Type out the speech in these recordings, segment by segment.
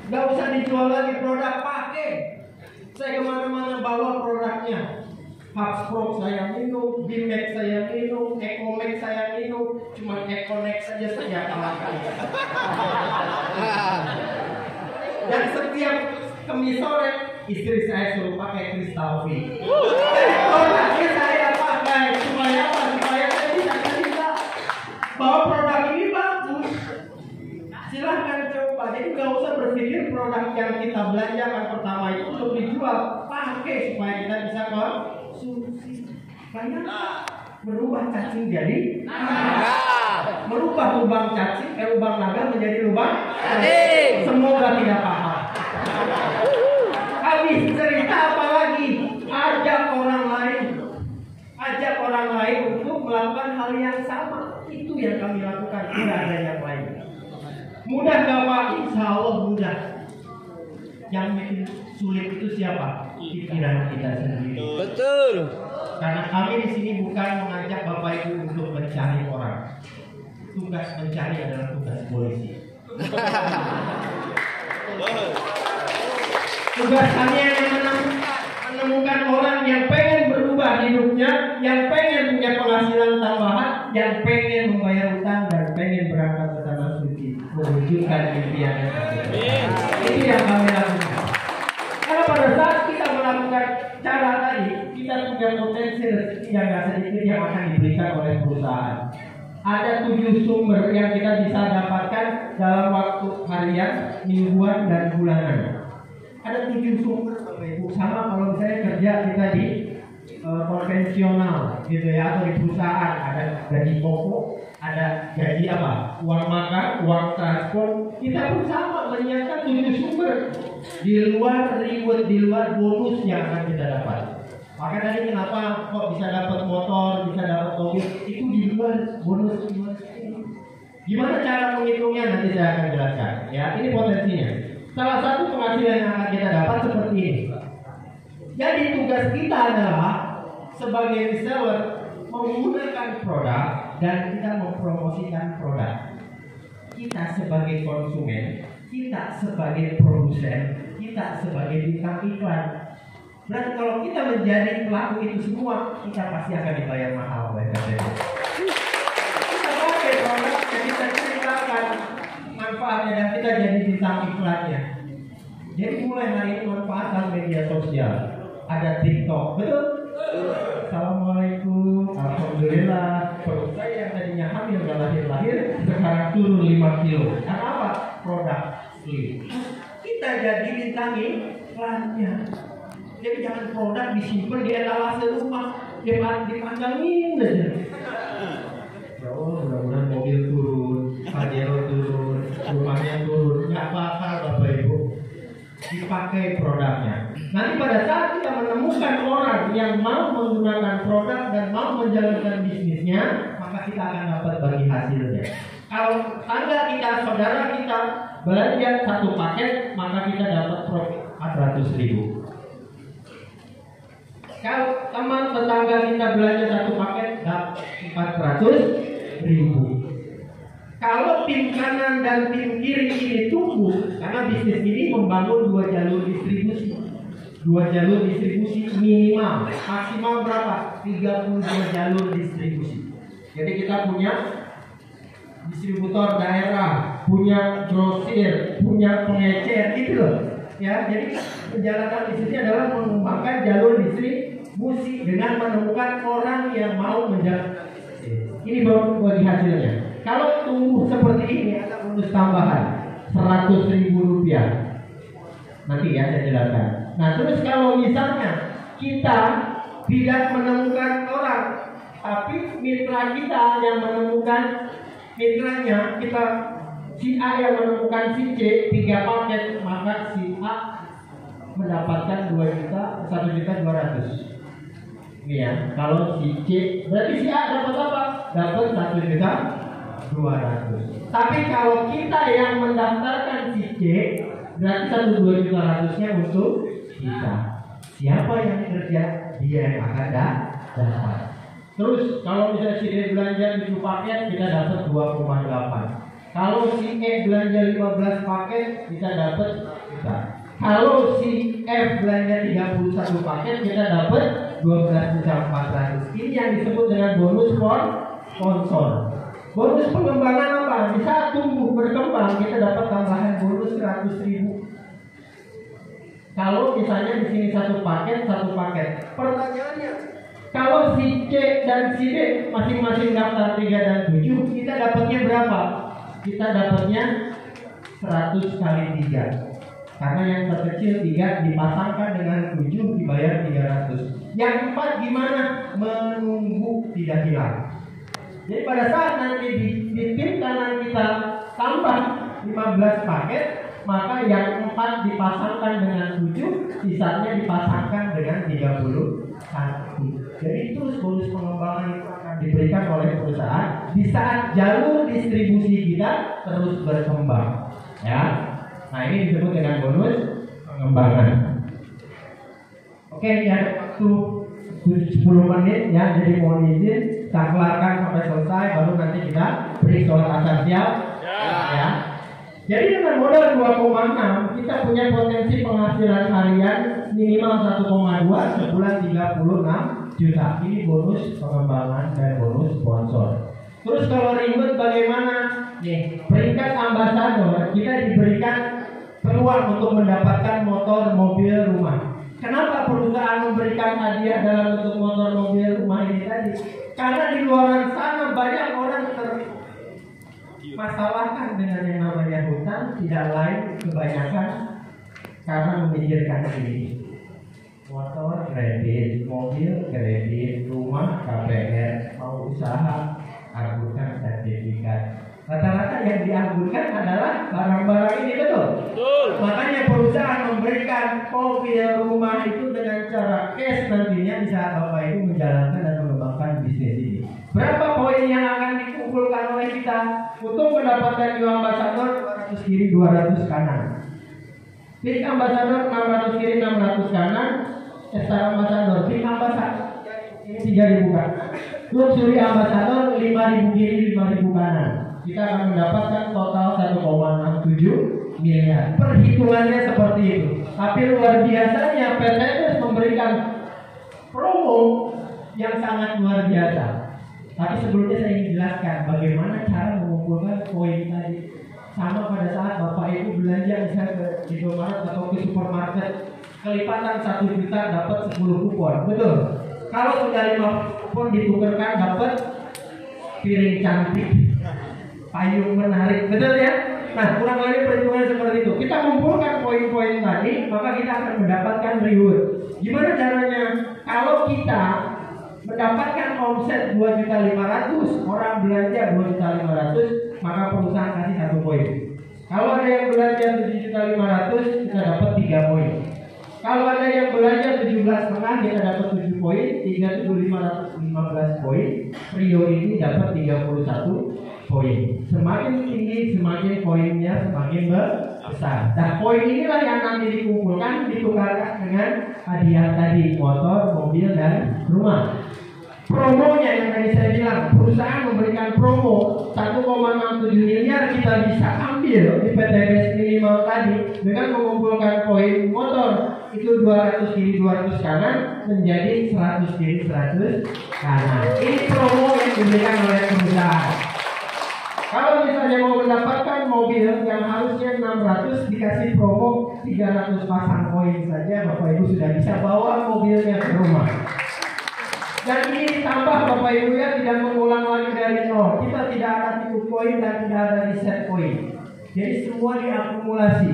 Nggak usah dijual lagi produk, pakai. Saya kemana-mana bawa produknya. Hubsprock saya minum, Bimex saya minum, Ecomex saya minum, cuma Econex saja saya kalahkan. Dan setiap Kamis sore istri saya suruh pakai Crystal V. Produknya saya pakai supaya apa? Supaya saya bisa cerita bahwa produk ini bagus. Silahkan coba. Jadi nggak usah berpikir produk yang kita belanjakan pertama itu untuk dijual, pakai supaya kita bisa konsumsi. Banyak merubah cacing jadi merubah lubang cacing lubang naga menjadi lubang cacing. Semoga tidak paham. Habis cerita apa lagi? Ajak orang lain untuk melakukan hal yang sama. Itu yang kami lakukan. Tidak ada yang lain. Mudah gak Pak? Insya Allah mudah. Yang bikin sulit itu siapa? Pikiran kita sendiri. Betul. Karena kami di sini bukan mengajak Bapak Ibu untuk mencari orang. Tugas mencari adalah tugas polisi. Tugas kami adalah menemukan orang yang pengen berubah hidupnya, yang pengen punya penghasilan tambahan, yang pengen membayar utang dan pengen berangkat ke tanah suci, mewujudkan impiannya. Itu yang kami lakukan. Karena pada saat kita melakukan cara tadi, kita punya potensi rezeki yang nggak sedikit yang akan diberikan oleh perusahaan. Ada 7 sumber yang kita bisa dapatkan dalam waktu harian, mingguan, dan bulanan. Ada 7 sumber, Bapak Ibu. Sama kalau misalnya kerja kita di konvensional, gitu ya, atau di perusahaan, ada gaji pokok, ada gaji apa? Uang makan, uang transport. Kita pun sama menyiapkan 7 sumber di luar reward, di luar bonus yang akan kita dapat. Maka tadi kenapa kok bisa dapat motor, bisa dapat mobil, itu di luar bonus. Gimana cara menghitungnya nanti saya akan jelaskan. Ya, ini potensinya. Salah satu penghasilan yang akan kita dapat seperti ini. Jadi tugas kita adalah sebagai reseller menggunakan produk dan kita mempromosikan produk. Kita sebagai konsumen, kita sebagai produsen, kita sebagai bintang iklan. Berarti kalau kita menjadi pelaku itu semua, kita pasti akan dibayar mahal oleh PT. Kita pakai produknya, kita ceritakan manfaatnya dan kita jadi bintang iklannya. Jadi mulai hari ini manfaatkan media sosial. Ada TikTok, betul? Assalamualaikum, alhamdulillah. Perut saya yang tadinya hamil dan lahir sekarang turun 5 kilo. Karena apa? Produk slim. Kita jadi bintang iklannya. Jadi jangan produk disimpan di etalase rumah, dipandangin aja. Ya Allah, mudah-mudahan mobil turun, Pajero turun, rumahnya turun, nggak bakal Bapak Ibu. Dipakai produknya. Nanti pada saat kita menemukan orang yang mau menggunakan produk dan mau menjalankan bisnisnya, maka kita akan dapat bagi hasilnya. Kalau tangga kita, saudara kita belanja 1 paket, maka kita dapat profit 400.000. Kalau teman tetangga kita belanja 1 paket, dapat 400.000. Kalau tim kanan dan tim kiri ini tumbuh, karena bisnis ini membangun 2 jalur distribusi. 2 jalur distribusi minimal, maksimal berapa? 32 jalur distribusi. Jadi kita punya distributor daerah, punya grosir, punya pengecer, gitu loh. Ya, jadi menjalankan bisnisnya adalah mengembangkan jalur distribusi dengan menemukan orang yang mau menjalankan. Ini baru bagi hasilnya. Kalau tumbuh seperti ini ada bonus tambahan 100.000 rupiah. Nanti ya saya jelaskan. Nah terus kalau misalnya kita tidak menemukan orang, tapi mitra kita yang menemukan mitranya, kita si A yang menemukan si C 3 paket, maka si A mendapatkan 1.200.000. Ini ya, kalau si C berarti si A dapat apa? Dapat 1.200.000. Tapi kalau kita yang mendaftarkan si C, berarti 1.200.000-nya untuk kita. Siapa yang kerja? Dia yang akan dapat. Terus kalau misalnya si D belanja 7 paket, kita dapat 2,8. Kalau si E belanja 15 paket, kita dapat juta. Kalau si F belanja 31 paket, kita dapat 12.400.000. Ini yang disebut dengan bonus sponsor. Bonus pengembangan apa? Di saat tumbuh berkembang, kita dapat tambahan bonus 100.000. Kalau misalnya di sini satu paket. Pertanyaannya, kalau si C dan si D masing-masing daftar 3 dan 7, kita dapatnya berapa? Kita dapatnya 100 kali 3. Karena yang terkecil 3 dipasangkan dengan 7 dibayar 300. Yang 4 gimana? Menunggu tidak hilang. Jadi pada saat nanti di tim kanan kita tambah 15 paket, maka yang 4 dipasangkan dengan 7, sisanya dipasangkan dengan 31. Jadi terus bonus pengembangan itu akan diberikan oleh perusahaan di saat jalur distribusi kita terus berkembang. Ya, nah ini disebut dengan bonus pengembangan. Oke, ya waktu 10 menit ya, jadi mohon izin kita kelarkan sampai selesai, baru nanti kita beri sholat asar siap. Ya. Jadi dengan modal 2,6 kita punya potensi penghasilan harian minimal 1,2 sebulan 36 juta. Ini bonus pengembangan dan bonus sponsor. Terus kalau reward bagaimana? Nih, peringkat ambasador kita diberikan peluang untuk mendapatkan motor, mobil, rumah. Kenapa perusahaan memberikan hadiah dalam bentuk motor, mobil, rumah ini tadi? Karena di luar sana banyak orang masalahkan dengan yang namanya hutang, tidak lain kebanyakan karena memikirkan diri. Motor kredit, mobil kredit, rumah KPR, mau usaha agurkan sertifikat. Rata-rata yang diagurkan adalah barang-barang ini, betul? Makanya perusahaan memberikan mobil, rumah itu dengan cara cash nantinya bisa Bapak Ibu menjalankan dan mengembangkan bisnis ini. Berapa poin yang akan dikumpulkan oleh kita untuk mendapatkan new ambassador? 200 kiri 200 kanan. Big ambassador 600 kiri 600 kanan. Star ambassador, big ambassador ini 3.000 kanan. Luxury ambassador 5.000 kiri 5.000 kanan. Kita akan mendapatkan total 1,67 miliar. Perhitungannya seperti itu. Tapi luar biasanya PTS memberikan promo yang sangat luar biasa. Tapi sebelumnya saya ingin jelaskan bagaimana cara mengumpulkan poin tadi. Sama pada saat Bapak Ibu belanja misalnya ke Indomaret atau ke supermarket, kelipatan 1 juta dapat 10 kupon, betul? Kalau sudah 5 kupon ditukarkan dapat piring cantik, payung menarik, betul ya? Nah, kurang lebih perhitungan seperti itu. Kita kumpulkan poin-poin tadi, maka kita akan mendapatkan reward. Gimana caranya? Kalau kita mendapatkan omset 2.500.000, orang belanja 2.500.000, maka perusahaan kasih 1 poin. Kalau ada yang belanja 7.500.000, kita dapat 3 poin. Kalau ada yang belanja 17,5, kita dapat 7 poin. 3.515 poin. Priority dapat 31 poin. Semakin tinggi, semakin poinnya semakin besar. Nah, poin inilah yang nanti dikumpulkan, ditukarkan dengan hadiah tadi, motor, mobil, dan rumah. Promonya yang tadi saya bilang, perusahaan memberikan promo 1,67 miliar kita bisa ambil di PTBS minimal tadi dengan mengumpulkan poin motor itu 200 kiri 200 kanan menjadi 100 kiri 100 kanan. Ini promo yang diberikan oleh perusahaan. Kalau misalnya mau mendapatkan mobil yang harusnya 600 dikasih promo 300 pasang poin saja, Bapak Ibu sudah bisa bawa mobilnya ke rumah. Dan ini ditambah Bapak Ibu ya, tidak mengulang lagi dari nol. Kita tidak ada tipu poin dan tidak ada reset poin. Jadi semua diakumulasi.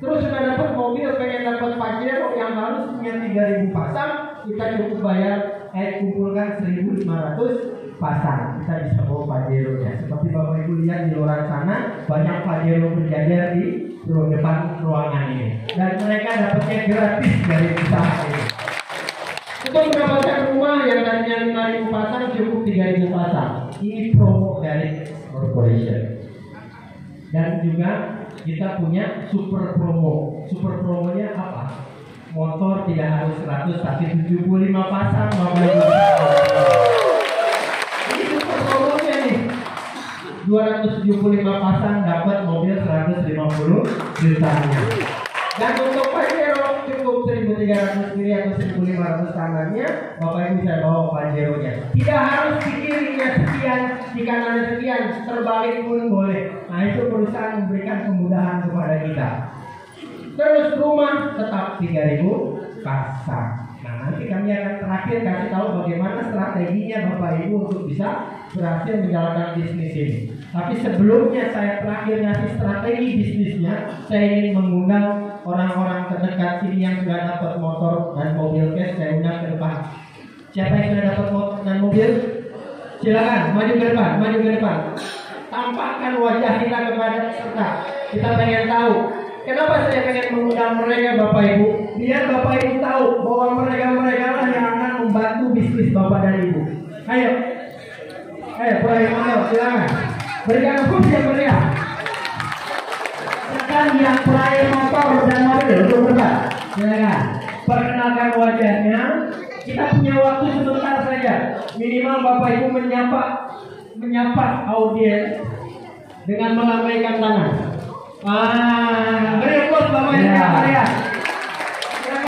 Terus sudah dapat mobil, pengen dapat Pajero yang harusnya 3.000 pasang, kita cukup bayar kumpulkan 1.500 pasang. Kita bisa bawa Pajero ya. Seperti Bapak Ibu lihat di luar sana, banyak Pajero berjajar di depan ruangan ini. Dan mereka dapatnya gratis dari usaha ini. Untuk mendapatkan rumah yang tadinya 5.000 pasang cukup 3.000 pasang. Ini promo dari corporation. Dan juga kita punya super promo. Super promonya apa? Motor tidak harus 100 tapi 75 pasang, Bapak Ibu. Ini super promonya nih. 2 275 pasang dapat mobil 150 jutanya. Dan untuk Pajero cukup 1.300 kiri atau 1.500 kanannya, Bapak Ibu bisa bawa Pajeronya. Tidak harus di kirinya sekian, di kanannya sekian, terbalik pun boleh. Nah itu perusahaan memberikan kemudahan kepada kita. Terus rumah tetap 3.000 pasang. Nah nanti kami akan terakhir kasih tahu bagaimana strateginya Bapak Ibu untuk bisa berhasil menjalankan bisnis ini. Tapi sebelumnya saya terakhir ngasih strategi bisnisnya, saya ingin mengundang orang-orang terdekat sini yang sudah dapat motor dan mobil cash. Saya undang ke depan. Siapa yang sudah dapat motor dan mobil? Silakan maju ke depan, maju ke depan. Tampakkan wajah kita kepada peserta. Kita pengen tahu. Kenapa saya pengen mengundang mereka Bapak Ibu? Biar Bapak Ibu tahu bahwa mereka lah yang akan membantu bisnis Bapak dan Ibu. Ayo, peraih motor, silakan. Berikan hukum yang meriah. Tekan yang peraih motor dan mobil untuk berdebat. Silakan. Perkenalkan wajahnya. Kita punya waktu sebentar saja. Minimal Bapak Ibu menyapa audiens dengan melambaikan tangan. Beri aplaus Bapak Ibu yang meriah.